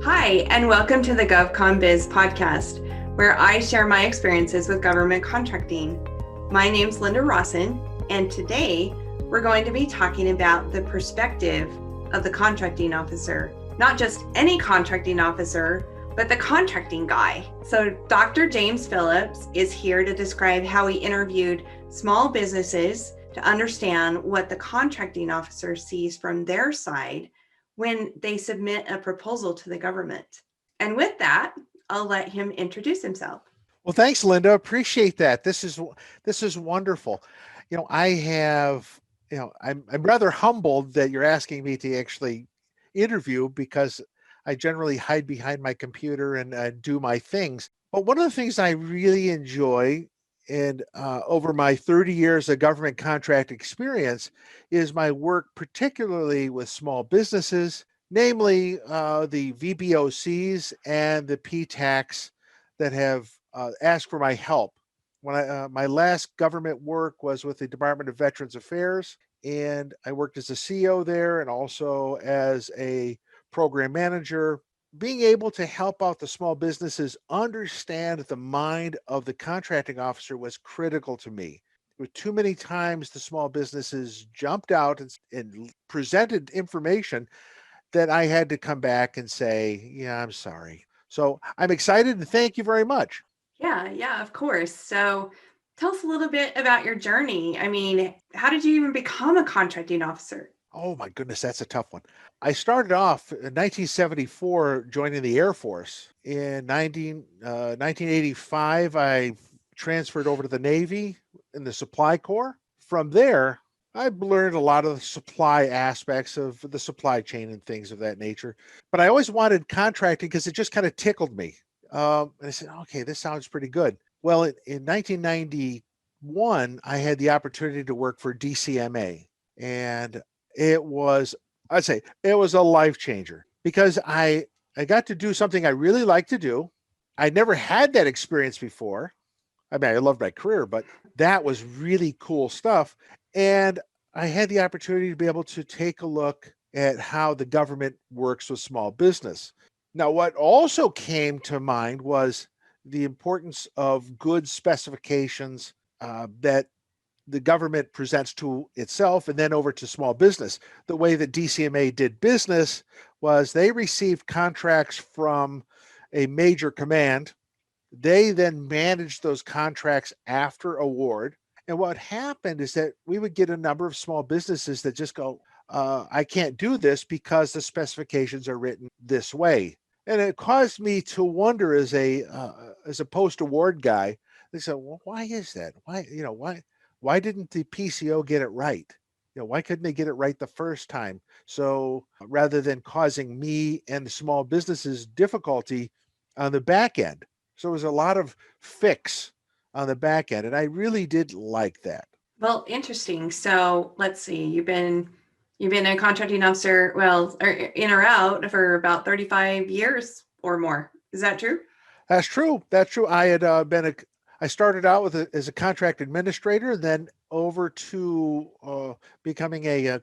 Hi, and welcome to the GovConBiz podcast, where I share my experiences with government contracting. My name's Linda Rawson, and today we're going to be talking about the perspective of the contracting officer. Not just any contracting officer, but the contracting guy. So Dr. James Phillips is here to describe how he interviewed small businesses to understand what the contracting officer sees from their side when they submit a proposal to the government. And with that, I'll let him introduce himself. Well, thanks, Linda. Appreciate that. This is wonderful. I'm rather humbled that you're asking me to actually interview because I generally hide behind my computer and do my things. But one of the things I really enjoy and over my 30 years of government contract experience is my work, particularly with small businesses, namely the VBOCs and the PTACs that have asked for my help. When my last government work was with the Department of Veterans Affairs, and I worked as a CEO there and also as a program manager. Being able to help out the small businesses understand the mind of the contracting officer was critical to me. With too many times the small businesses jumped out and presented information that I had to come back and say, yeah, I'm sorry. So I'm excited and thank you very much. Yeah, of course. So tell us a little bit about your journey. I mean, how did you even become a contracting officer? Oh my goodness, that's a tough one. I started off in 1974 joining the Air Force. In 1985, I transferred over to the Navy in the Supply Corps. From there, I learned a lot of the supply aspects of the supply chain and things of that nature. But I always wanted contracting because it just kind of tickled me. And I said, okay, this sounds pretty good. Well, in 1991, I had the opportunity to work for DCMA. And I'd say it was a life changer because I got to do something I really like to do. I never had that experience before. I mean, I loved my career, but that was really cool stuff. And I had the opportunity to be able to take a look at how the government works with small business. Now, what also came to mind was the importance of good specifications that the government presents to itself and then over to small business. The way that DCMA did business was they received contracts from a major command. They then managed those contracts after award. And what happened is that we would get a number of small businesses that just go, I can't do this because the specifications are written this way. And it caused me to wonder as a post-award guy, they said, well, why is that? Why didn't the PCO get it right? Why couldn't they get it right the first time? So rather than causing me and the small businesses difficulty on the back end. So it was a lot of fix on the back end. And I really did like that. Well, interesting. So let's see. You've been a contracting officer, well, or in or out for about 35 years or more. Is that true? That's true. That's true. I started out as a contract administrator, then over to becoming a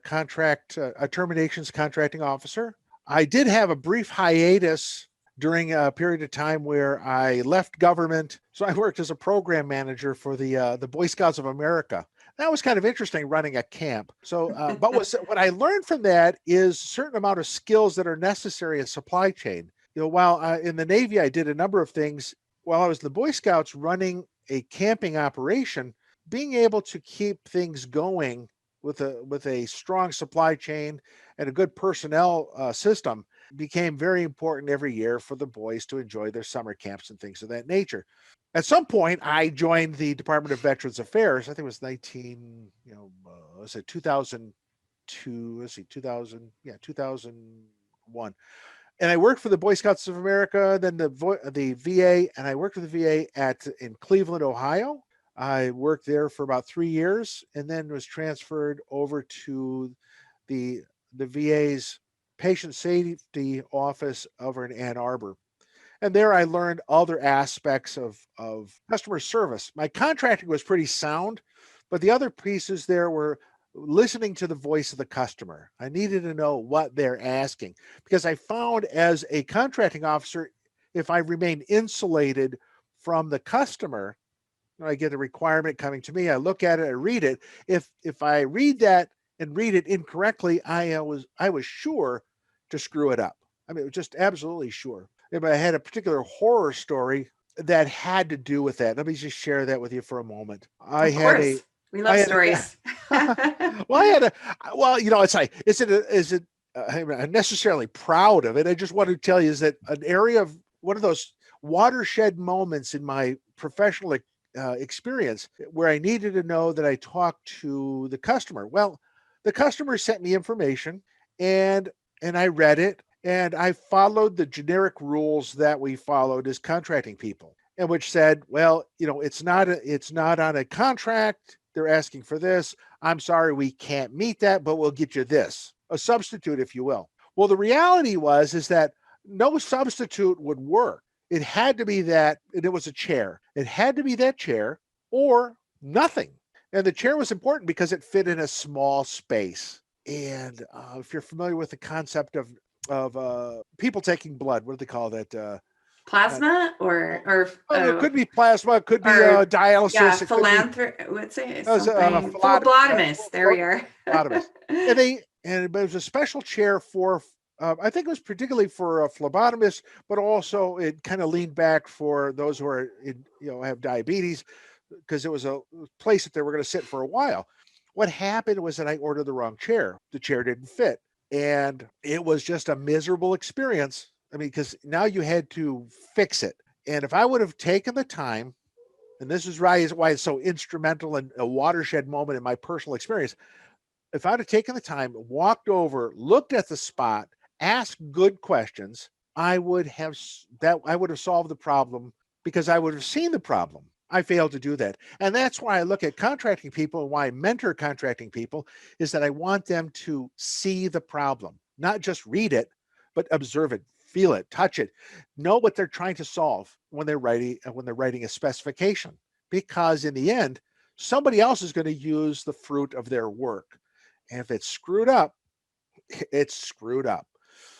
terminations contracting officer. I did have a brief hiatus during a period of time where I left government. So I worked as a program manager for the Boy Scouts of America. That was kind of interesting running a camp. So, but what I learned from that is a certain amount of skills that are necessary in supply chain. While in the Navy, I did a number of things. While I was in the Boy Scouts running a camping operation, being able to keep things going with a strong supply chain and a good personnel system became very important every year for the boys to enjoy their summer camps and things of that nature. At some point, I joined the Department of Veterans Affairs. I think it was 2002. Let's see, 2001. And I worked for the Boy Scouts of America, then the VA, and I worked with the VA in Cleveland, Ohio. I worked there for about 3 years, and then was transferred over to the VA's Patient Safety Office over in Ann Arbor. And there I learned other aspects of customer service. My contracting was pretty sound, but the other pieces there were listening to the voice of the customer. I needed to know what they're asking, because I found as a contracting officer, if I remain insulated from the customer, I get a requirement coming to me, I look at it, I read it. If I read that and read it incorrectly, I was sure to screw it up. I mean, it was just absolutely sure. If I had a particular horror story that had to do with that, let me just share that with you for a moment. Of course. We love stories. It's like, is it I'm necessarily proud of it. I just want to tell you is that an area of one of those watershed moments in my professional experience where I needed to know that I talked to the customer. Well, the customer sent me information, and I read it, and I followed the generic rules that we followed as contracting people, and which said, well, it's not on a contract. They're asking for this. I'm sorry, we can't meet that, but we'll get you this, a substitute, if you will. Well, the reality is that no substitute would work. It had to be that, and it was a chair. It had to be that chair or nothing. And the chair was important because it fit in a small space. And if you're familiar with the concept of people taking blood, what do they call that? Plasma it could be plasma, it could be dialysis. Yeah, philanthropy. What's it? Something. Phlebotomist. There we are. Phlebotomist. And it was a special chair for. I think it was particularly for a phlebotomist, but also it kind of leaned back for those who are, have diabetes, because it was a place that they were going to sit for a while. What happened was that I ordered the wrong chair. The chair didn't fit, and it was just a miserable experience. I mean, because now you had to fix it. And if I would have taken the time, and this is why it's so instrumental and a watershed moment in my personal experience, if I'd have taken the time, walked over, looked at the spot, asked good questions, I would have solved the problem, because I would have seen the problem. I failed to do that. And that's why I look at contracting people, and why I mentor contracting people, is that I want them to see the problem, not just read it, but observe it, feel it, touch it, know what they're trying to solve when they're writing a specification. Because in the end, somebody else is going to use the fruit of their work. And if it's screwed up, it's screwed up.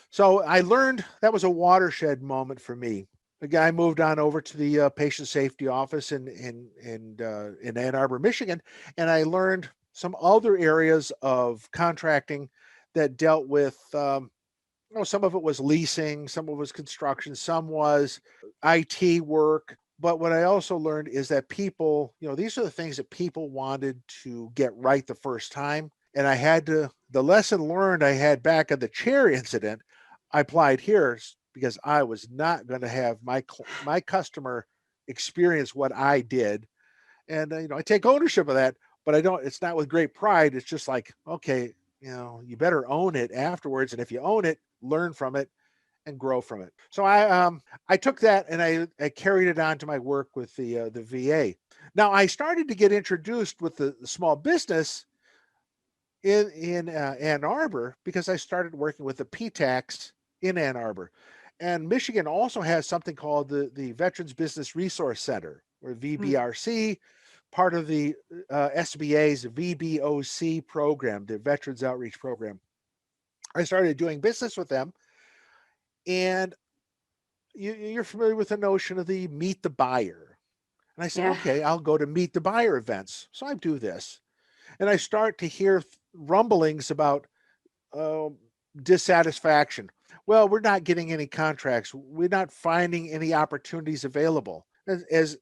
So I learned that was a watershed moment for me. The guy moved on over to the patient safety office in Ann Arbor, Michigan, and I learned some other areas of contracting that dealt with. Some of it was leasing, some of it was construction, some was IT work. But what I also learned is that people, these are the things that people wanted to get right the first time. And the lesson learned I had back at the chair incident, I applied here, because I was not going to have my customer experience what I did. And, I take ownership of that, but it's not with great pride. It's just like, okay, you better own it afterwards. And if you own it, learn from it and grow from it. So I took that and I carried it on to my work with the VA. Now I started to get introduced with the small business in Ann Arbor, because I started working with the PTACs in Ann Arbor. And Michigan also has something called the Veterans Business Resource Center, or VBRC, part of the SBA's VBOC program, the Veterans Outreach Program. I started doing business with them, and you're familiar with the notion of the meet the buyer. And I said, okay, I'll go to meet the buyer events. So I do this, and I start to hear rumblings about dissatisfaction. Well, we're not getting any contracts. We're not finding any opportunities available. As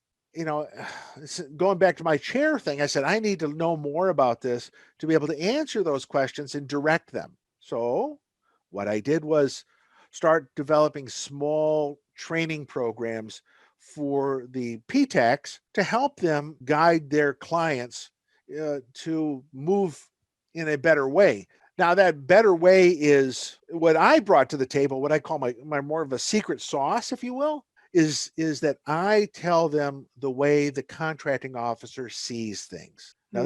going back to my chair thing, I said, I need to know more about this to be able to answer those questions and direct them. So what I did was start developing small training programs for the PTACs to help them guide their clients to move in a better way. Now, that better way is what I brought to the table, what I call my more of a secret sauce, if you will, is that I tell them the way the contracting officer sees things. Now,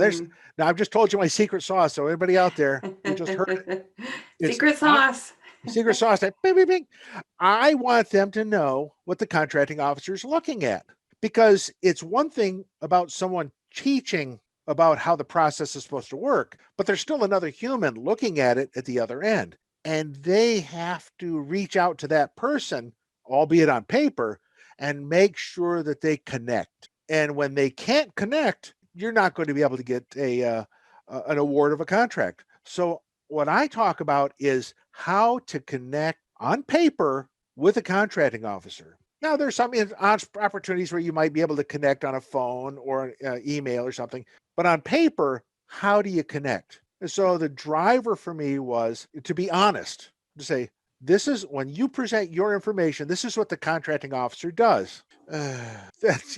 I've just told you my secret sauce. So everybody out there who just heard it, secret sauce. Secret sauce. Bing, bing, bing. I want them to know what the contracting officer is looking at, because it's one thing about someone teaching about how the process is supposed to work, but there's still another human looking at it at the other end. And they have to reach out to that person, albeit on paper, and make sure that they connect. And when they can't connect, you're not going to be able to get an award of a contract. So what I talk about is how to connect on paper with a contracting officer. Now, there's some opportunities where you might be able to connect on a phone or email or something, but on paper, how do you connect? And so the driver for me was to be honest, to say, this is when you present your information, this is what the contracting officer does. That's,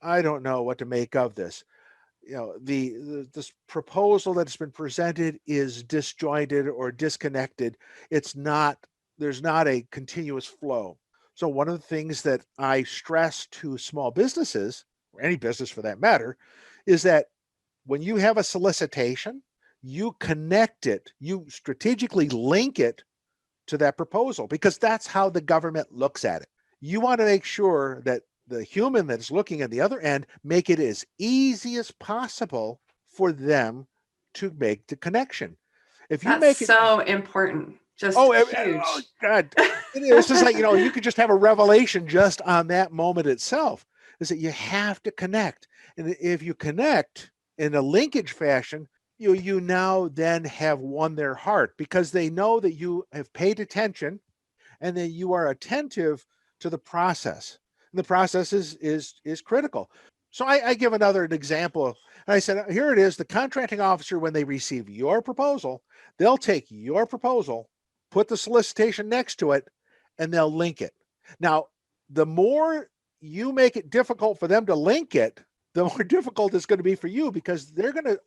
I don't know what to make of this. This proposal that's been presented is disjointed or disconnected. There's not a continuous flow. So one of the things that I stress to small businesses, or any business for that matter, is that when you have a solicitation, you connect it, you strategically link it to that proposal, because that's how the government looks at it. You want to make sure that the human that's looking at the other end make it as easy as possible for them to make the connection. If you That's make it so important. Just huge. oh God, it's just like, you could just have a revelation just on that moment itself, is that you have to connect. And if you connect in a linkage fashion, you now then have won their heart, because they know that you have paid attention and that you are attentive to the process. And the process is critical. So I give another example. And I said, here it is, the contracting officer, when they receive your proposal, they'll take your proposal, put the solicitation next to it, and they'll link it. Now, the more you make it difficult for them to link it, the more difficult it's going to be for you, because they're going to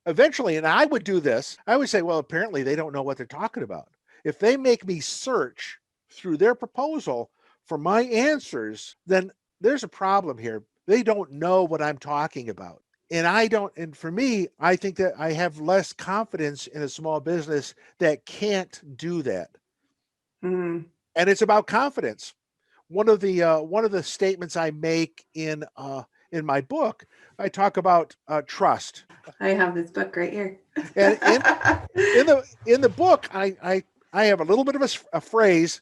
eventually, and I would do this, I would say, well, apparently they don't know what they're talking about. If they make me search through their proposal for my answers, then there's a problem here. They don't know what I'm talking about. And for me, I think that I have less confidence in a small business that can't do that. Mm. And it's about confidence. One of the statements I make in my book, I talk about trust. I have this book right here. And in the book, I have a little bit of a phrase,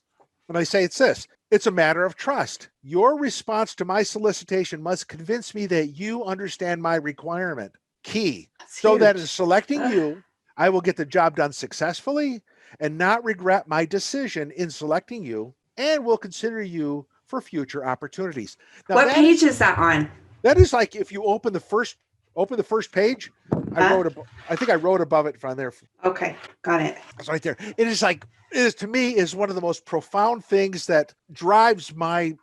and I say it's this: it's a matter of trust. Your response to my solicitation must convince me that you understand my requirement. Key. That's so huge. that in selecting you, I will get the job done successfully and not regret my decision in selecting you, and will consider you for future opportunities. Now, what page is that on? That is like, if you open the first page, I think I wrote above it from there. Okay, got it. It's right there. It is to me is one of the most profound things that drives my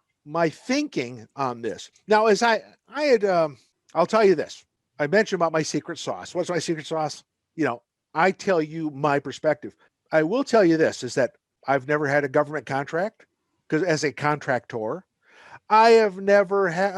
thinking on this. Now, as I'll tell you this. I mentioned about my secret sauce. What's my secret sauce? I tell you my perspective. I will tell you this, is that I've never had a government contract, because as a contractor, I have never had,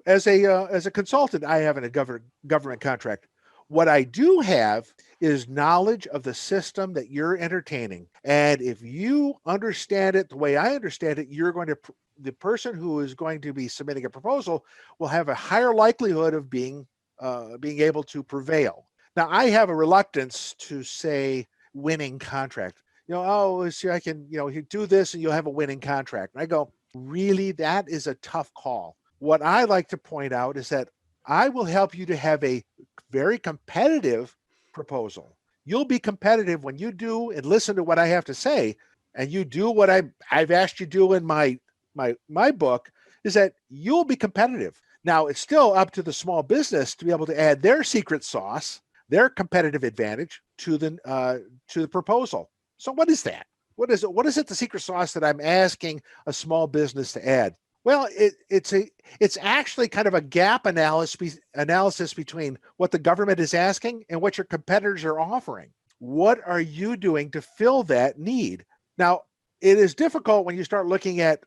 as a consultant, I haven't a government contract. What I do have is knowledge of the system that you're entertaining. And if you understand it the way I understand it, the person who is going to be submitting a proposal will have a higher likelihood of being able to prevail. Now, I have a reluctance to say winning contract. I can, you do this and you'll have a winning contract. And I go, really, that is a tough call. What I like to point out is that I will help you to have a very competitive proposal. You'll be competitive when you do and listen to what I have to say, and you do what I've asked you to do in my book, is that you'll be competitive. Now, it's still up to the small business to be able to add their secret sauce, their competitive advantage to the proposal. So what is that? What is it? What is it? The secret sauce that I'm asking a small business to add? Well, it's actually kind of a gap analysis between what the government is asking and what your competitors are offering. What are you doing to fill that need? Now, it is difficult when you start looking at,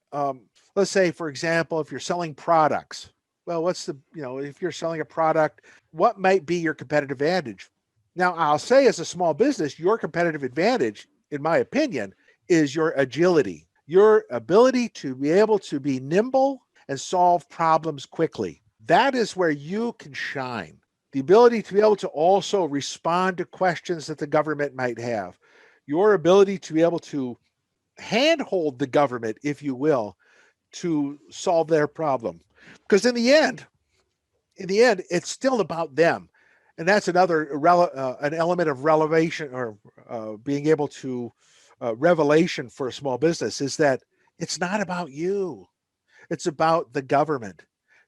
let's say, for example, if you're selling products. Well, if you're selling a product, what might be your competitive advantage? Now, I'll say, as a small business, your competitive advantage, in my opinion, is your agility, your ability to be able to be nimble and solve problems quickly. That is where you can shine. the ability to be able to also respond to questions that the government might have, your ability to be able to handhold the government, if you will, to solve their problem. Because in the end, it's still about them. And that's another an element of relevation, or being able to revelation for a small business, is that it's not about you. It's about the government.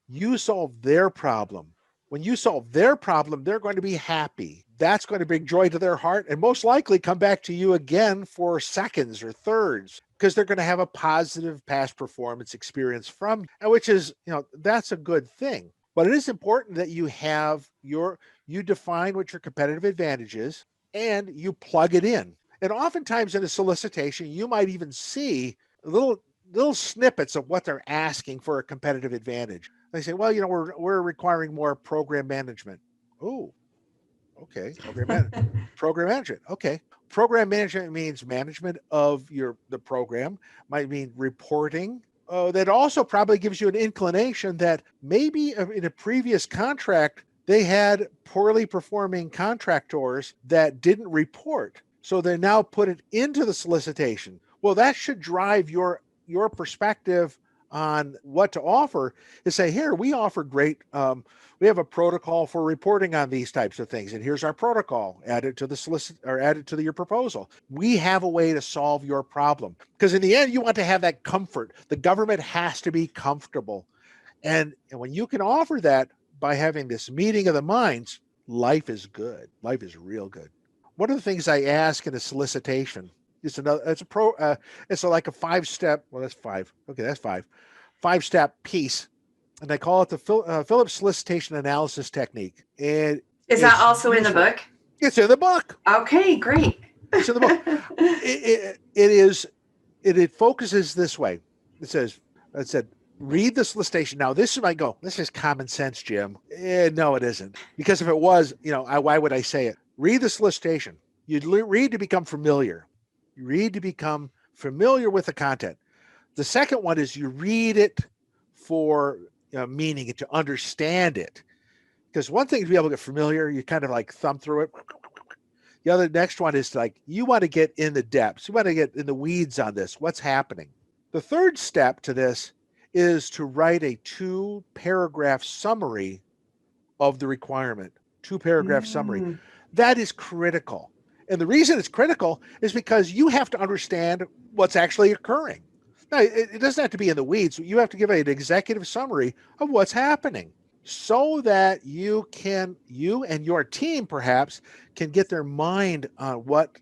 You solve their problem. When you solve their problem, they're going to be happy. That's going to bring joy to their heart and most likely come back to you again for seconds or thirds, because they're going to have a positive past performance experience from, which is, that's a good thing. But it is important that you have you define what your competitive advantage is and you plug it in. And oftentimes in a solicitation, you might even see little snippets of what they're asking for a competitive advantage. They say, well, we're requiring more program management. Oh, okay. Program management. Okay. Program management means management of the program, might mean reporting. That also probably gives you an inclination that maybe in a previous contract, they had poorly performing contractors that didn't report. So they now put it into the solicitation. Well, that should drive your perspective on what to offer, is say, here, we offer great, we have a protocol for reporting on these types of things. And here's our protocol added to your proposal. We have a way to solve your problem. Because in the end, you want to have that comfort. The government has to be comfortable. And when you can offer that by having this meeting of the minds, life is good. Life is real good. One of the things I ask in a solicitation, it's like a 5-step. Well, that's 5. Okay, that's 5. 5-step piece, and I call it the Phillips solicitation analysis technique. And is that also useful in the book? It's in the book. Okay, great. It's in the book. It focuses this way. It said, read the solicitation. Now, this might go, this is common sense, Jim. No, it isn't. Because if it was, why would I say it? Read the solicitation. You read to become familiar. You read to become familiar with the content. The second one is you read it for meaning it, to understand it. Because one thing is to be able to get familiar, you kind of like thumb through it. The next one is like, you want to get in the depths. You want to get in the weeds on this. What's happening? The third step to this is to write a 2-paragraph summary of the requirement. 2-paragraph summary. That is critical. And the reason it's critical is because you have to understand what's actually occurring. Now, it doesn't have to be in the weeds. You have to give an executive summary of what's happening so that you and your team perhaps can get their mind on what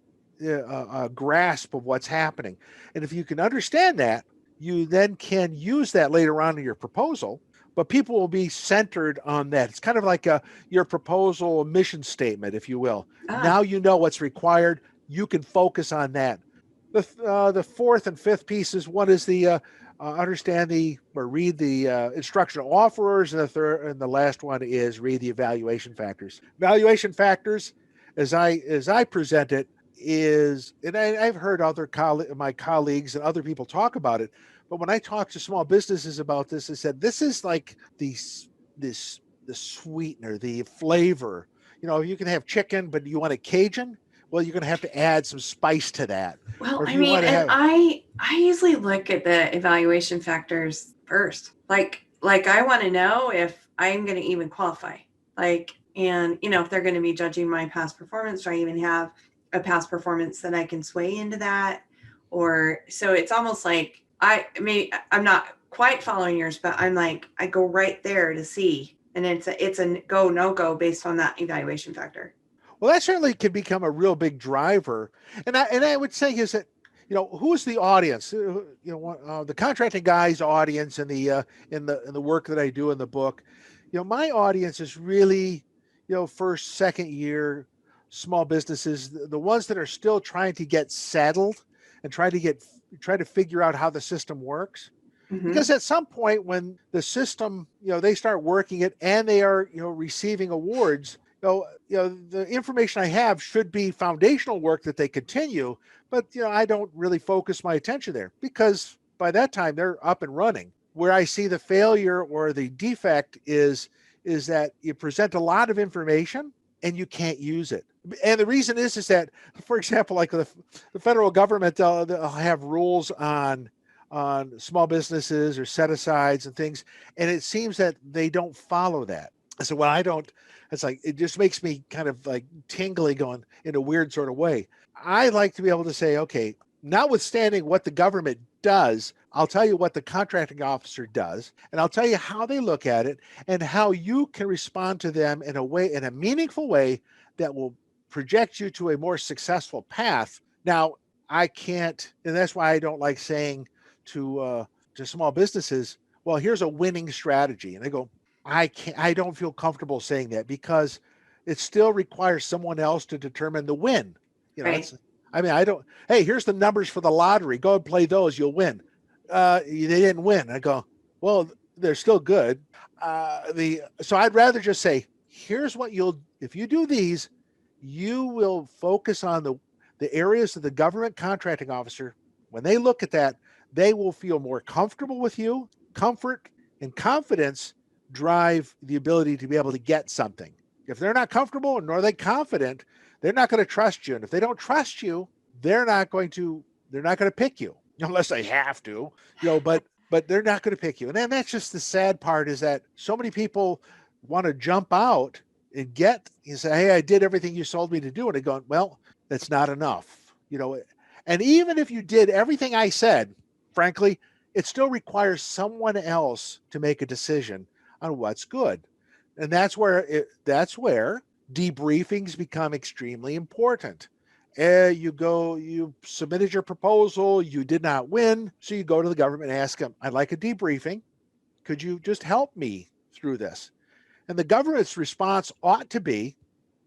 a grasp of what's happening. And if you can understand that, you then can use that later on in your proposal, but people will be centered on that. It's kind of like your proposal mission statement, if you will. Now you know what's required. You can focus on that. The fourth and fifth pieces, one is the read the instructional offerers, and the third and the last one is read the evaluation factors. Evaluation factors, as I present it, is, and I've heard my colleagues and other people talk about it, but when I talk to small businesses about this, I said this is like the sweetener, the flavor. You can have chicken, but you want a Cajun. Well, you're going to have to add some spice to that. Well, I usually look at the evaluation factors first. Like I want to know if I'm going to even qualify. And if they're going to be judging my past performance, do I even have a past performance that I can sway into that? Or so it's almost like I'm not quite following yours, but I'm like, I go right there to see, and it's a go, no go based on that evaluation factor. Well, that certainly can become a real big driver. And I would say is that, who's the audience? The contracting guy's audience in the work that I do in the book. My audience is really, first, second year small businesses, the ones that are still trying to get settled and try to figure out how the system works. Mm-hmm. Because at some point when the system, they start working it and they are, receiving awards, the information I have should be foundational work that they continue, but I don't really focus my attention there because by that time they're up and running. Where I see the failure or the defect is is that you present a lot of information and you can't use it. And the reason is that, for example, like the federal government, they'll have rules on small businesses or set asides and things, and it seems that they don't follow that. So when I don't, it's like it just makes me kind of like tingly, going in a weird sort of way. I like to be able to say, okay, notwithstanding what the government does, I'll tell you what the contracting officer does, and I'll tell you how they look at it and how you can respond to them in a meaningful way that will project you to a more successful path. Now, I can't, and that's why I don't like saying to small businesses, well, here's a winning strategy. And they go, I don't feel comfortable saying that because it still requires someone else to determine the win. Right. I don't, hey, here's the numbers for the lottery. Go and play those. You'll win. They didn't win. I go, well, they're still good. So I'd rather just say, here's what if you do these, you will focus on the areas of the government contracting officer. When they look at that, they will feel more comfortable with you. Comfort and confidence drive the ability to be able to get something. If they're not comfortable nor are they confident, they're not going to trust you. And if they don't trust you, they're not going to pick you unless they have to, but they're not going to pick you. And then that's just the sad part, is that so many people want to jump out and you say, hey, I did everything you told me to do. And they're going, well, that's not enough, and even if you did everything I said, frankly, it still requires someone else to make a decision on what's good. And that's where debriefings become extremely important. You submitted your proposal, you did not win. So you go to the government and ask them, I'd like a debriefing. Could you just help me through this? And the government's response ought to be,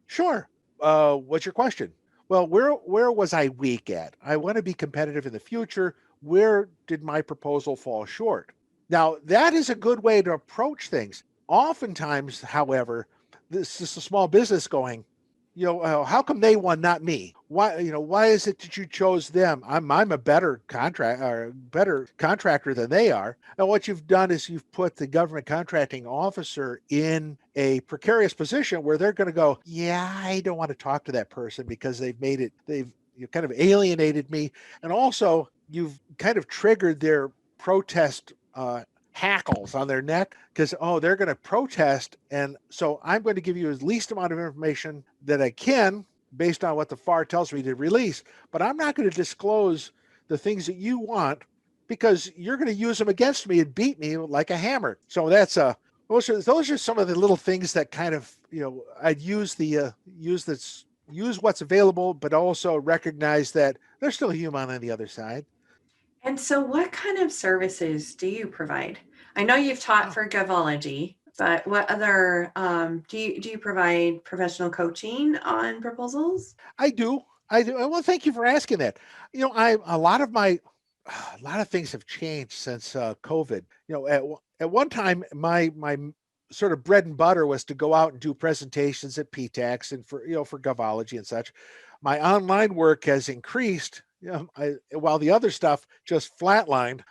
sure. What's your question? Well, where was I weak at? I want to be competitive in the future. Where did my proposal fall short? Now, that is a good way to approach things. Oftentimes, however, this is a small business going, how come they won, not me? Why is it that you chose them? I'm a better contractor than they are. And what you've done is you've put the government contracting officer in a precarious position where they're going to go, yeah, I don't want to talk to that person because they've kind of alienated me. And also you've kind of triggered their protest hackles on their neck because, they're going to protest. And so I'm going to give you the least amount of information that I can based on what the FAR tells me to release, but I'm not going to disclose the things that you want because you're going to use them against me and beat me like a hammer. So that's those are some of the little things that kind of, I'd use what's available, but also recognize that there's still a human on the other side. And so what kind of services do you provide? I know you've taught for GovConBiz, but what other, do you provide professional coaching on proposals? I do. Well, thank you for asking that. A lot of things have changed since COVID. At one time, my sort of bread and butter was to go out and do presentations at PTAX and for GovConBiz and such. My online work has increased, while the other stuff just flatlined.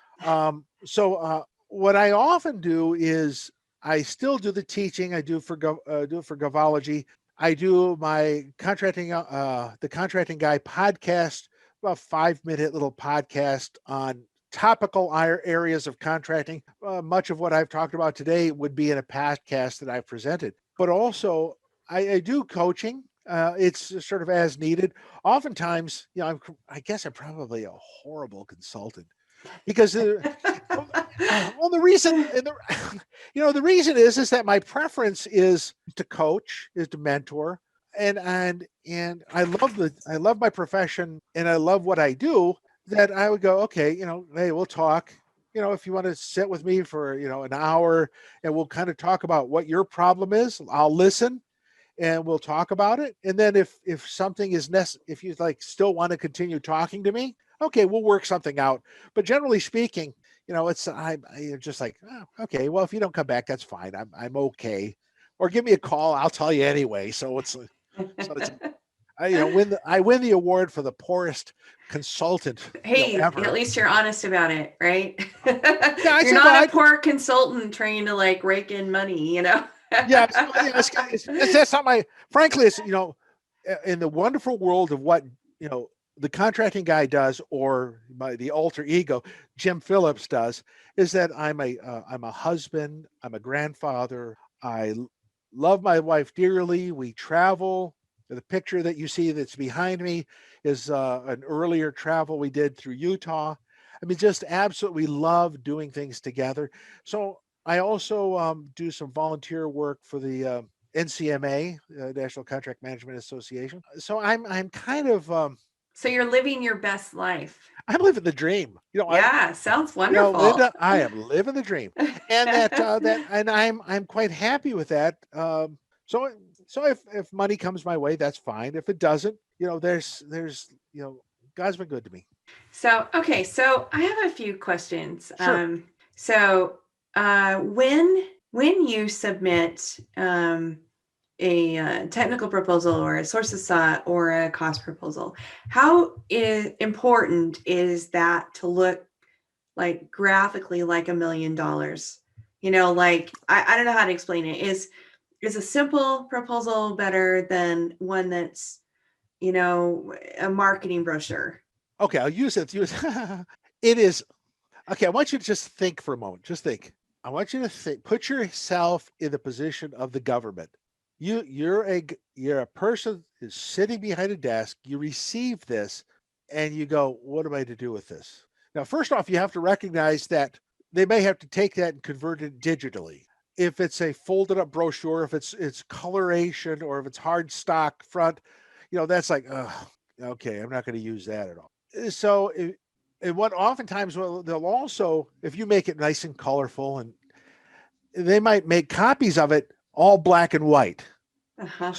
So what I often do is I still do the teaching. I do for GovConBiz. I do my the Contracting Guy podcast, about 5-minute little podcast on topical areas of contracting. Much of what I've talked about today would be in a podcast that I've presented. But also, I do coaching. It's sort of as needed. Oftentimes, I guess I'm probably a horrible consultant because the reason is that my preference is to coach, is to mentor, and I love my profession and I love what I do. That I would go, okay, hey, we'll talk. If you want to sit with me for an hour and we'll kind of talk about what your problem is, I'll listen. And we'll talk about it. And then if something is if you still want to continue talking to me, okay, we'll work something out. But generally speaking, I'm just like, okay, well, if you don't come back, that's fine. I'm okay. Or give me a call. I'll tell you anyway. I win the award for the poorest consultant. Hey, ever. at least you're honest about it, right? Yeah, you're not a poor consultant trying to rake in money, Yeah, that's not my. Frankly, it's in the wonderful world of what the contracting guy does, or the alter ego Jim Phillips does, is that I'm a husband, I'm a grandfather, love my wife dearly. We travel. The picture that you see that's behind me is an earlier travel we did through Utah. I mean, just absolutely love doing things together. So I also do some volunteer work for the NCMA, National Contract Management Association. So I'm kind of So you're living your best life. I'm living the dream. Yeah, sounds Linda, wonderful. I am living the dream, and and I'm quite happy with that. So so if money comes my way, that's fine. If it doesn't, there's God's been good to me. So, okay, so I have a few questions. Sure. So, when you submit a technical proposal or a source of sought or a cost proposal, how important is that to look like graphically like $1 million? Like I don't know how to explain it. Is a simple proposal better than one that's a marketing brochure? Okay, I'll use it. It is okay. I want you to just think for a moment. Just think. I want you to put yourself in the position of the government. You're a person who's sitting behind a desk. You receive this, and you go, "What am I to do with this?" Now, first off, you have to recognize that they may have to take that and convert it digitally. If it's a folded up brochure, if it's coloration, or if it's hard stock front, that's like, okay, I'm not going to use that at all. So, and what oftentimes, well, they'll also, if you make it nice and colorful, and they might make copies of it all black and white. Uh-huh.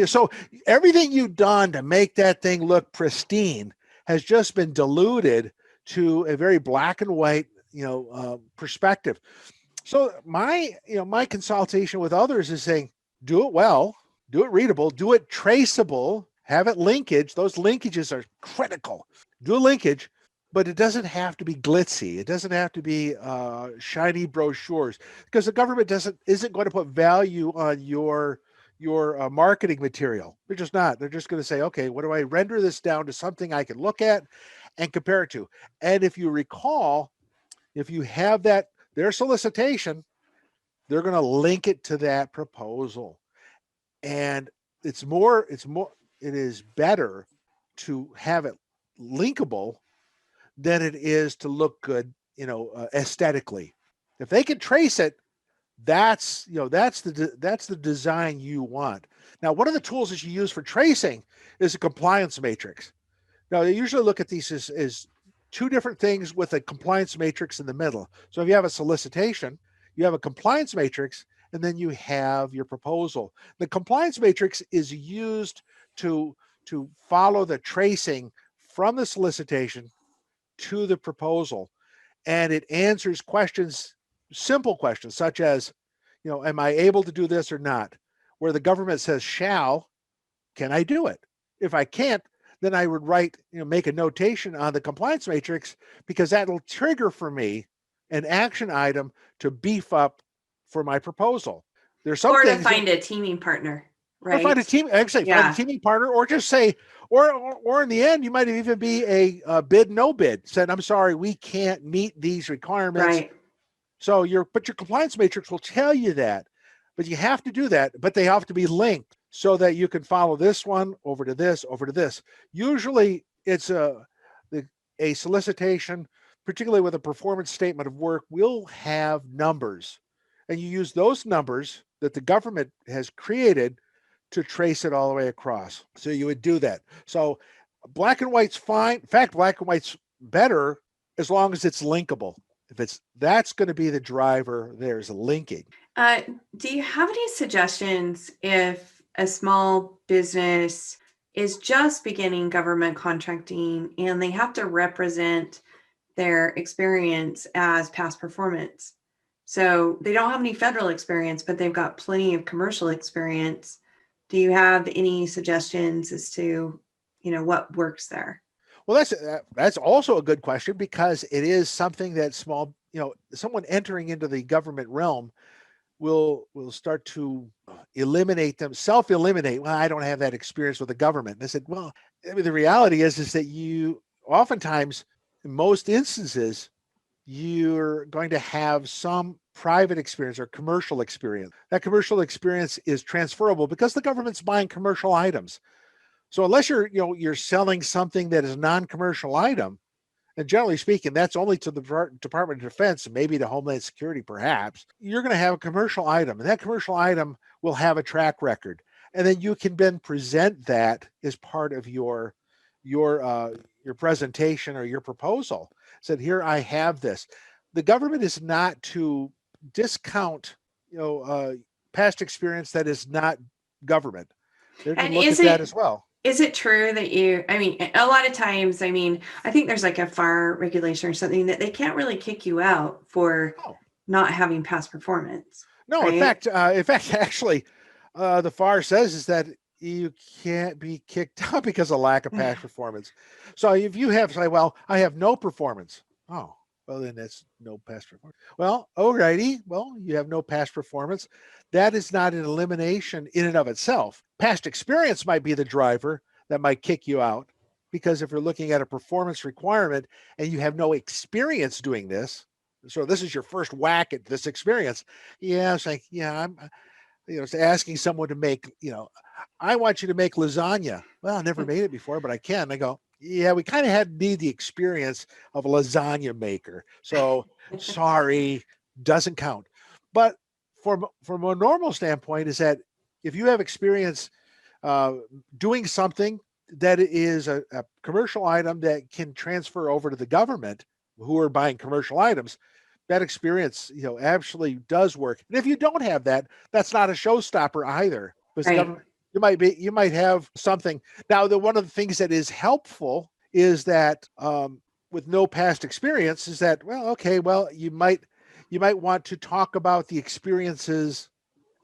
So everything you've done to make that thing look pristine has just been diluted to a very black and white, perspective. So my consultation with others is saying, do it well, do it readable, do it traceable, have it linkage. Those linkages are critical. Do a linkage, but it doesn't have to be glitzy. It doesn't have to be shiny brochures, because the government isn't going to put value on your marketing material. They're just not. They're just going to say, okay, what do I render this down to something I can look at and compare it to? And if you recall, if you have their solicitation, they're going to link it to that proposal. And it is better to have it linkable than it is to look good, aesthetically. If they can trace it, that's the design you want. Now, one of the tools that you use for tracing is a compliance matrix. Now, they usually look at these as two different things with a compliance matrix in the middle. So if you have a solicitation, you have a compliance matrix, and then you have your proposal. The compliance matrix is used to follow the tracing from the solicitation to the proposal, and it answers simple questions such as, am I able to do this or not? Where the government says shall, can I do it? If I can't, then I would make a notation on the compliance matrix, because that'll trigger for me an action item to beef up for my proposal. There's some Or to things, find a teaming partner, or find a right? team, actually find a Yeah, teaming partner, or just say, or in the end, you might even be a bid, no bid. Said, I'm sorry, we can't meet these requirements. right. So your compliance matrix will tell you that, but you have to do that, but they have to be linked so that you can follow this one over to this, over to this. Usually it's a solicitation, particularly with a performance statement of work, will have numbers, and you use those numbers that the government has created to trace it all the way across. So you would do that. So black and white's fine. In fact, black and white's better as long as it's linkable. That's going to be the driver. There's linking. Uh, do you have any suggestions if a small business is just beginning government contracting and they have to represent their experience as past performance? So they don't have any federal experience, but they've got plenty of commercial experience. Do you have any suggestions as to, what works there? Well, that's also a good question, because it is something that someone entering into the government realm will start to eliminate them, self-eliminate. Well, I don't have that experience with the government. And I said, well, I mean, the reality is that you oftentimes, in most instances, you're going to have some private experience or commercial experience. That commercial experience is transferable because the government's buying commercial items. So unless you're selling something that is a non-commercial item, and generally speaking, that's only to the Department of Defense and maybe to Homeland Security, perhaps, you're going to have a commercial item, and that commercial item will have a track record. And then you can then present that as part of your presentation or your proposal. Said, here, I have this. The government is not to discount, past experience that is not government. They're to And look at that as well. is it true that I mean, a lot of times, I mean, I think there's like a FAR regulation or something that they can't really kick you out for not having past performance. No, right? in fact, actually, the FAR says is that you can't be kicked out because of lack of past performance. So if you have say, well, I have no performance. Oh, well, then that's no past performance. Well, alrighty. Well, you have no past performance. That is not an elimination in and of itself. Past experience might be the driver that might kick you out, because if you're looking at a performance requirement and you have no experience doing this, so this is your first whack at this experience. Yeah, it's like, I'm, it's asking someone to make, I want you to make lasagna. Well, I never made it before, but I can. I go, yeah, we kind of need the experience of a lasagna maker. So sorry, doesn't count. But from a normal standpoint is that if you have experience doing something that is a commercial item that can transfer over to the government who are buying commercial items, that experience, actually does work. And if you don't have that, that's not a showstopper either. Because Right. government, you might have something. Now, one of the things that is helpful is that with no past experience is that, you might want to talk about the experiences.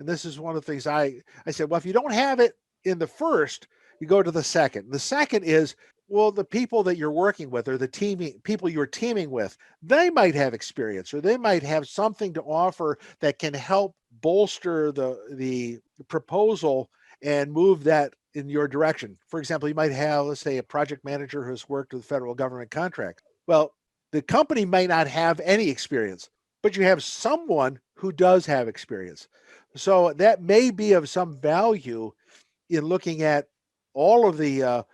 And this is one of the things I said, well, if you don't have it in the first, you go to the second. The second is, well, the people that you're working with or the people you're teaming with, they might have experience or they might have something to offer that can help bolster the proposal and move that in your direction. For example, you might have, let's say, a project manager who's worked with federal government contracts. Well, the company might not have any experience, but you have someone who does have experience. So that may be of some value in looking at all of the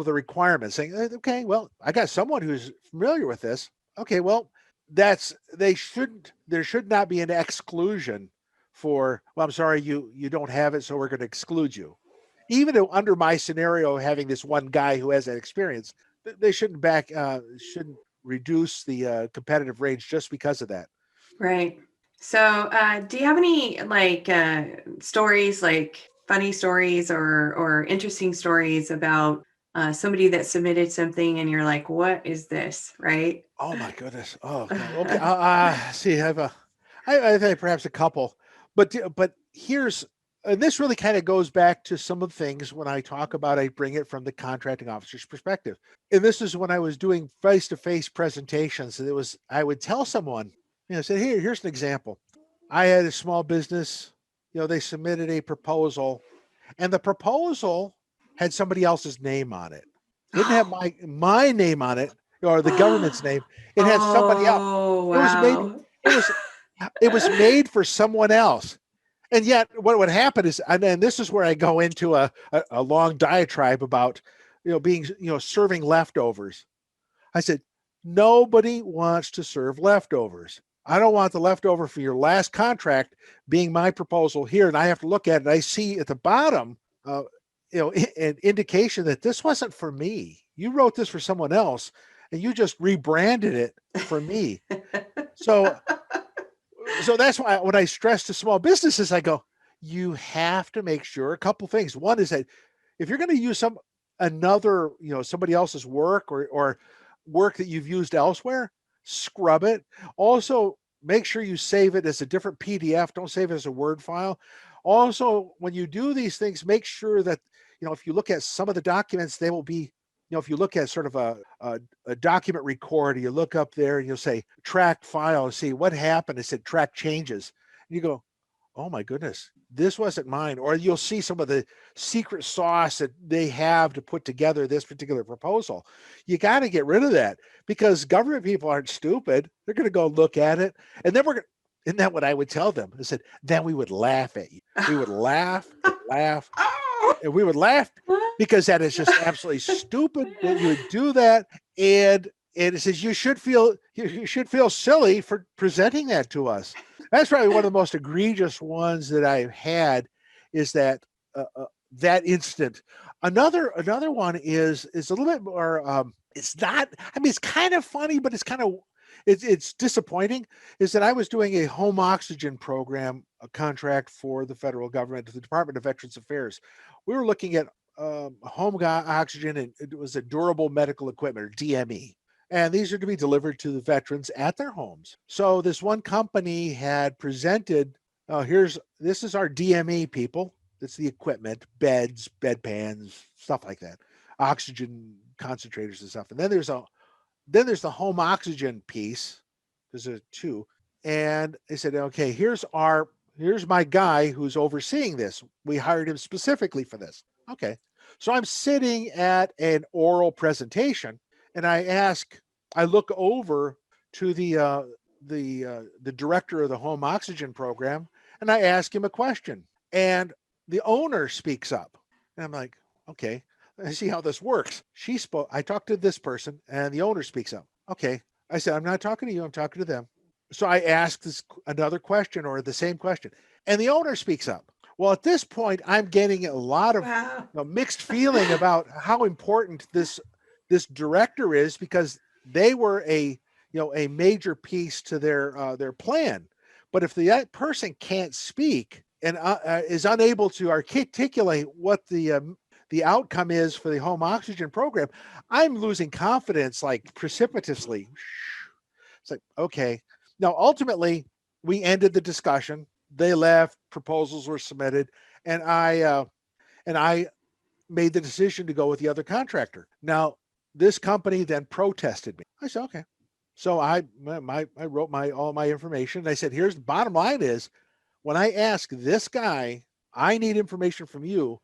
requirements, saying, okay, well, I got someone who's familiar with this. Okay, well, there should not be an exclusion for, well, I'm sorry, you don't have it, so we're going to exclude you. Even under my scenario, having this one guy who has that experience, they shouldn't reduce the competitive range just because of that. Right. So, do you have any stories, like funny stories or interesting stories about somebody that submitted something and you're like, what is this? Right. Oh my goodness. Oh, okay. See, I think perhaps a couple, but here's, and this really kind of goes back to some of the things when I talk about, I bring it from the contracting officer's perspective. And this is when I was doing face-to-face presentations. And I would tell someone, say, here's an example. I had a small business, they submitted a proposal and the proposal had somebody else's name on it. It didn't have my name on it or the government's name. It had somebody else. Wow. It was made for someone else. And yet what would happen is, and this is where I go into a long diatribe about, being, serving leftovers. I said, nobody wants to serve leftovers. I don't want the leftover for your last contract being my proposal here. And I have to look at it. I see at the bottom, an indication that this wasn't for me. You wrote this for someone else and you just rebranded it for me. So that's why when I stress to small businesses, I go, you have to make sure a couple things. One is that if you're going to use somebody else's work or work that you've used elsewhere, scrub it. Also, make sure you save it as a different PDF. Don't save it as a Word file. Also, when you do these things, make sure that, if you look at some of the documents, they will be, if you look at sort of a document record, you look up there and you'll say track file, see what happened. It said track changes. And you go, oh my goodness, this wasn't mine. Or you'll see some of the secret sauce that they have to put together this particular proposal. You got to get rid of that because government people aren't stupid. They're going to go look at it. And then isn't that what I would tell them? I said, then we would laugh at you. We would laugh and laugh. And we would laugh because that is just absolutely stupid that you would do that. And it says you should feel silly for presenting that to us. That's probably one of the most egregious ones that I've had, is that that instant. Another one is a little bit more. It's not. I mean, it's kind of funny, but it's disappointing. Is that I was doing a home oxygen program, a contract for the federal government, the Department of Veterans Affairs. We were looking at home oxygen, and it was a durable medical equipment, or DME. And these are to be delivered to the veterans at their homes. So this one company had presented, this is our DME, people. It's the equipment, beds, bedpans, stuff like that, oxygen concentrators and stuff. And then there's the home oxygen piece. There's a two. And they said, okay, here's my guy who's overseeing this. We hired him specifically for this. Okay. So I'm sitting at an oral presentation, and I look over to the director of the home oxygen program, and I ask him a question. And the owner speaks up. And I'm like, okay, I see how this works. I talked to this person, and the owner speaks up. Okay. I said, I'm not talking to you, I'm talking to them. So I asked another question, or the same question, and the owner speaks up. Well, at this point, I'm getting a lot of mixed feeling about how important this director is, because they were a major piece to their plan. But if that person can't speak and is unable to articulate what the outcome is for the home oxygen program, I'm losing confidence like precipitously. It's like, okay. Now, ultimately, we ended the discussion. They left, proposals were submitted, and I made the decision to go with the other contractor. Now, this company then protested me. I said, okay. So I wrote all my information. I said, here's the bottom line is, when I ask this guy, I need information from you.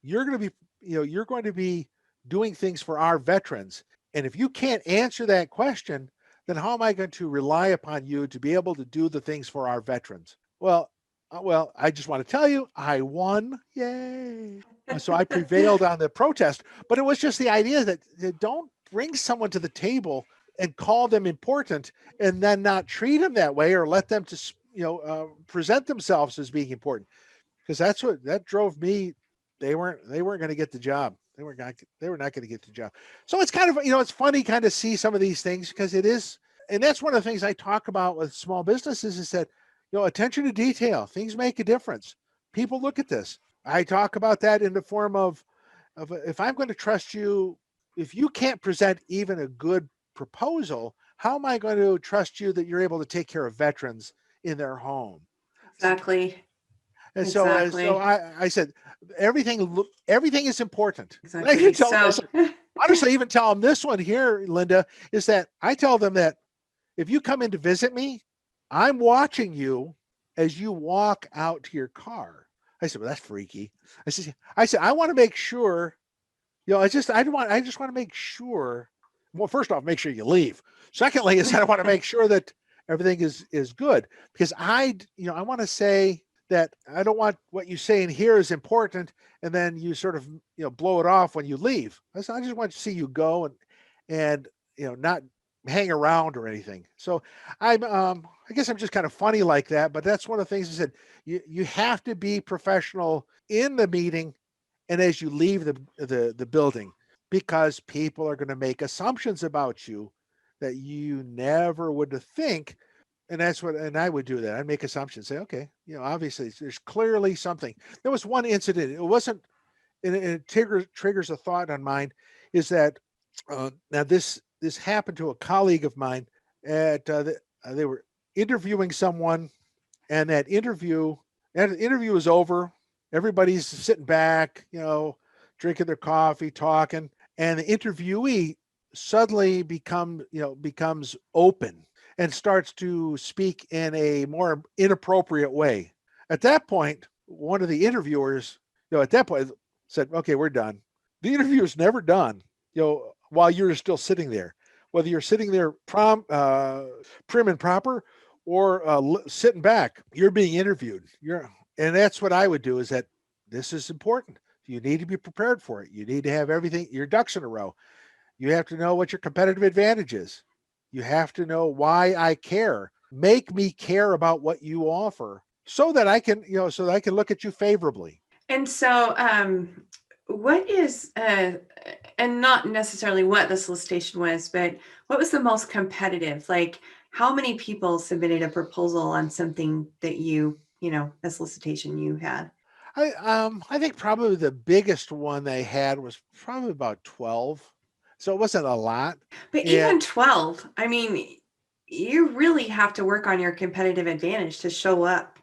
You're going to be doing things for our veterans. And if you can't answer that question, then how am I going to rely upon you to be able to do the things for our veterans? Well, I just want to tell you, I won. Yay. So I prevailed on the protest, but it was just the idea that don't bring someone to the table and call them important and then not treat them that way, or let them present themselves as being important. Because that drove me. They weren't going to get the job. They were not going to get the job. So it's kind of, it's funny kind of see some of these things, because it is, and that's one of the things I talk about with small businesses, is that, attention to detail, things make a difference. People look at this. I talk about that in the form of if I'm going to trust you, if you can't present even a good proposal, how am I going to trust you that you're able to take care of veterans in their home? Exactly. And so I said, everything is important. Exactly. I can tell honestly, even tell them this one here, Linda, is that I tell them that if you come in to visit me, I'm watching you as you walk out to your car. I said, well, that's freaky. I said, I want to make sure, I just want to make sure. Well, first off, make sure you leave. Secondly, is I want to make sure that everything is good, because I want to say that I don't want what you say in here is important, and then you sort of blow it off when you leave. I just want to see you go and not hang around or anything. So I guess I'm just kind of funny like that, but that's one of the things I said. You have to be professional in the meeting and as you leave the building, because people are going to make assumptions about you that you never would think. And I would do that. I'd make assumptions, say, okay, obviously there's clearly something. There was one incident. It wasn't, and it triggers a thought on mine, is that now this happened to a colleague of mine they were interviewing someone, and that interview was over. Everybody's sitting back, drinking their coffee, talking, and the interviewee suddenly becomes open. and starts to speak in a more inappropriate way. At that point, one of the interviewers, at that point said, okay, we're done. The interview is never done, while you're still sitting there, whether you're sitting there prim and proper or sitting back, you're being interviewed. And that's what I would do is that this is important. You need to be prepared for it. You need to have everything, your ducks in a row. You have to know what your competitive advantage is. You have to know why I care. Make me care about what you offer so that I can, so that I can look at you favorably. And so, what is, and not necessarily what the solicitation was, but what was the most competitive? Like, how many people submitted a proposal on something that a solicitation you had? I think probably the biggest one they had was probably about 12. So it wasn't a lot. But even 12, I mean, you really have to work on your competitive advantage to show up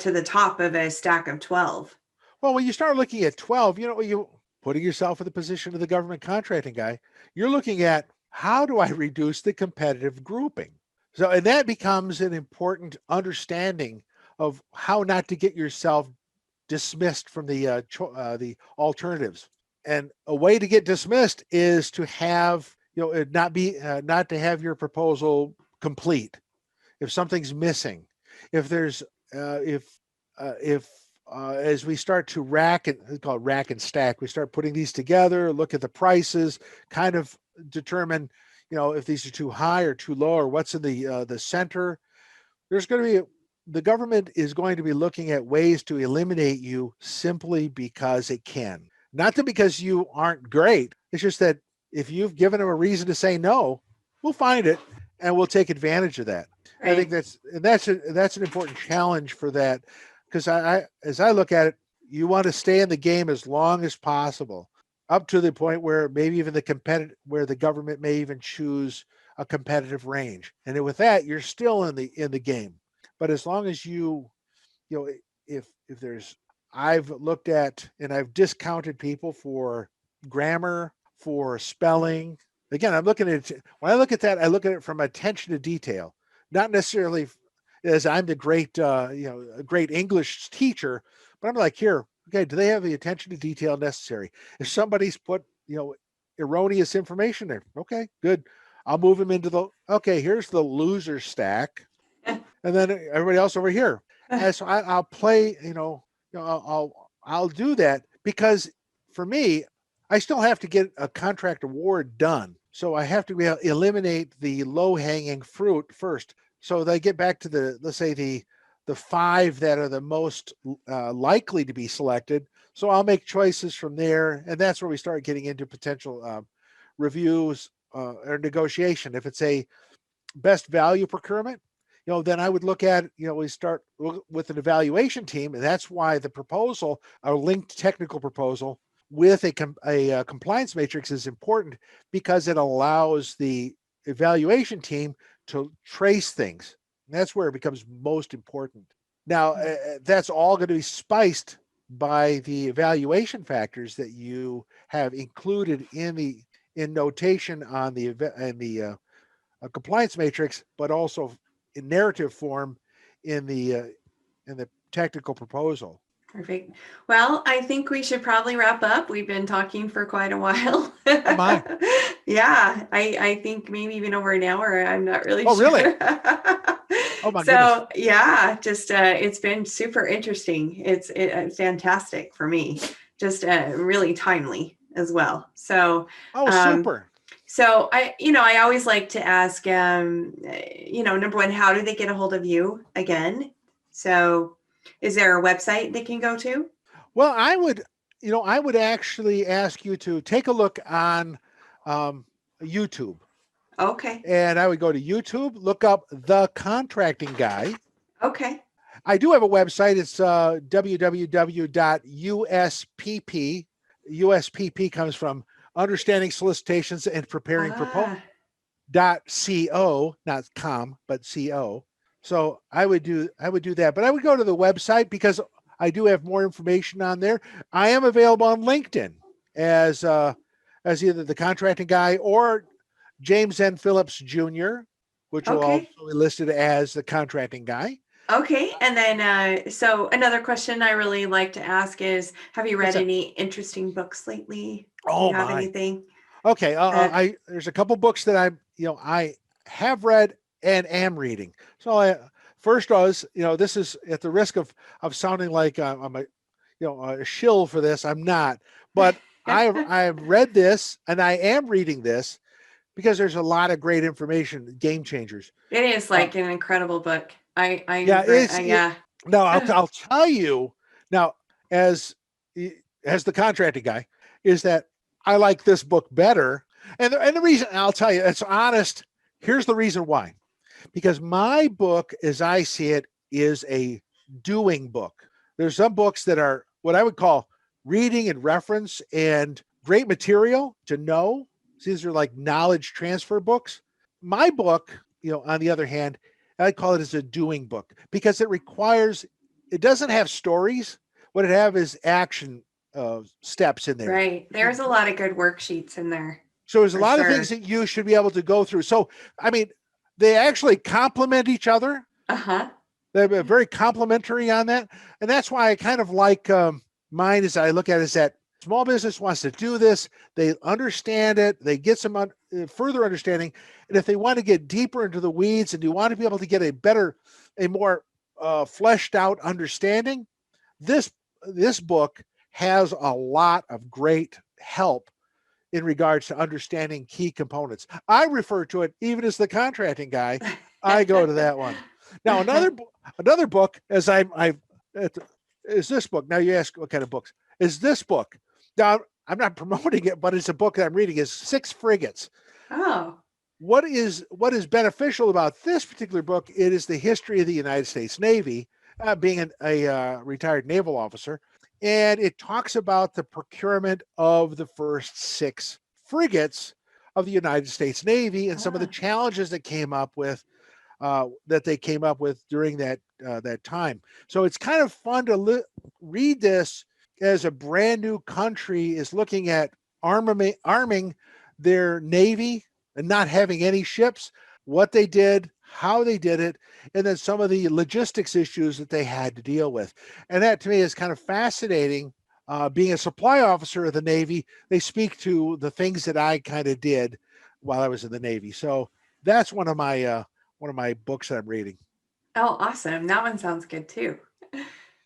to the top of a stack of 12. Well, when you start looking at 12, you putting yourself in the position of the government contracting guy, you're looking at how do I reduce the competitive grouping? So, and that becomes an important understanding of how not to get yourself dismissed from the alternatives. And a way to get dismissed is to have not to have your proposal complete. If something's missing, if there's if as we start to it's called rack and stack, we start putting these together, look at the prices, kind of determine if these are too high or too low or what's in the center. There's going to be the government is going to be looking at ways to eliminate you simply because it can. Not that because you aren't great. It's just that if you've given them a reason to say no, we'll find it and we'll take advantage of that. Right. I think that's an important challenge for that, because as I look at it, you want to stay in the game as long as possible, up to the point where maybe even where the government may even choose a competitive range, and with that, you're still in the game. But as long as if there's, I've looked at and I've discounted people for grammar, for spelling. Again, when I look at that, I look at it from attention to detail, not necessarily as I'm the great, great English teacher, but I'm like, here, okay, do they have the attention to detail necessary? If somebody's put, erroneous information there, okay, good. I'll move them into here's the loser stack. And then everybody else over here. And so I'll play, I'll do that, because for me, I still have to get a contract award done. So I have to eliminate the low hanging fruit first. So they get back to let's say the 5 that are the most likely to be selected. So I'll make choices from there. And that's where we start getting into potential reviews or negotiation. If it's a best value procurement, then I would look at, we start with an evaluation team. And that's why the proposal, a linked technical proposal with a compliance matrix is important, because it allows the evaluation team to trace things. And that's where it becomes most important. Now, that's all going to be spiced by the evaluation factors that you have included in notation on the compliance matrix, but also in narrative form in the technical proposal. Perfect. Well, I think we should probably wrap up. We've been talking for quite a while. Oh my. Yeah, I think maybe even over an hour. I'm not really sure. Really? Oh my goodness. So yeah, just it's been super interesting. It's fantastic for me. Just really timely as well. So super. So I always like to ask, number one, how do they get a hold of you again? So is there a website they can go to? Well, I would actually ask you to take a look on YouTube. Okay. And I would go to YouTube, look up The Contracting Guy. Okay. I do have a website. It's www.uspp. USPP comes from Understanding Solicitations and Preparing Proposals. .co, not com, but co. So I would do that, but I would go to the website because I do have more information on there. I am available on LinkedIn as either The Contracting Guy or James N. Phillips Jr. which will also Okay. be listed as the contracting guy. Okay. And then, so another question I really like to ask is, have you What's read that? any interesting books lately? Do you Oh have my. anything Okay. that, There's a couple books that I have read and am reading. So first was, this is at the risk of sounding like I'm a shill for this. I'm not, but I've read this and I am reading this because there's a lot of great information, game changers. it is Uh, like an incredible book. yeah, Yeah. now I'll tell you now as as the contracting guy is that I like this book better, and the reason I'll tell you, it's honest. Here's the reason why: because my book, as I see it, is a doing book. There's some books that are what I would call reading and reference and great material to know. These are like knowledge transfer books. My book, on the other hand, I call it as a doing book because it doesn't have stories. What it have is action steps in there. Right. There's a lot of good worksheets in there So there's a for lot of things sure. that you should be able to go through. So, I mean, they actually complement each other. Uh-huh. They're very complimentary on that. And that's why I kind of like mine as I look at it is that small business wants to do this. They understand it. They get some further understanding. And if they want to get deeper into the weeds and you want to be able to get a more fleshed out understanding, this book has a lot of great help in regards to understanding key components. I refer to it even as the contracting guy. I go to that one. Now another book as is this book. Now you ask what kind of books is this book? Now I'm not promoting it, but it's a book that I'm reading. Is Six Frigates. Oh. What is beneficial about this particular book? It is the history of the United States Navy, being a retired naval officer, and it talks about the procurement of the first six frigates of the United States Navy and some of the Ah. challenges that they came up with during that time. So it's kind of fun to read this as a brand new country is looking at arming their navy and not having any ships, what they did, how they did it, and then some of the logistics issues that they had to deal with. And that to me is kind of fascinating. Being a supply officer of the Navy, they speak to the things that I kind of did while I was in the Navy. So that's one of my books that I'm reading. Oh, awesome. That one sounds good too.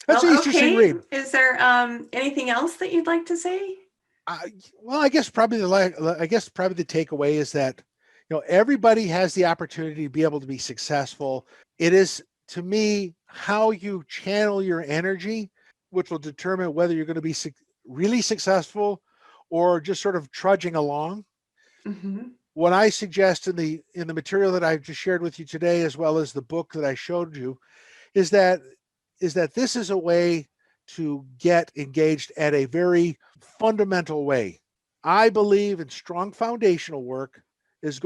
That's an Well, interesting okay. read. Is there anything else that you'd like to say? Well, I guess probably the takeaway is that everybody has the opportunity to be able to be successful. It is to me how you channel your energy, which will determine whether you're going to be really successful or just sort of trudging along. Mm-hmm. What I suggest in the material that I've just shared with you today, as well as the book that I showed you, is that this is a way to get engaged at a very fundamental way. I believe in strong foundational work is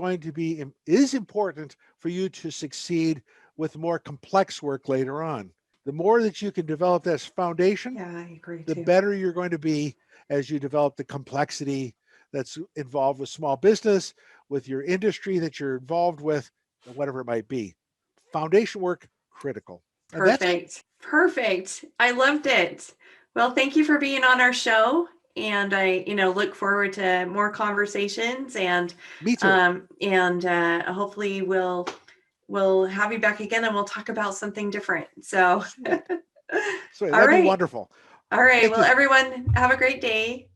important for you to succeed with more complex work later on. The more that you can develop this foundation, Yeah, I agree the too. better you're going to be as you develop the complexity that's involved with small business, with your industry that you're involved with, whatever it might be. Foundation work, critical. And that's it. Perfect. Perfect. I loved it. Well, thank you for being on our show. And I, look forward to more conversations Me too. and hopefully we'll have you back again and we'll talk about something different. So Sweet. Sweet. all That'd be right. wonderful. All right. Thank Well, you. everyone, have a great day.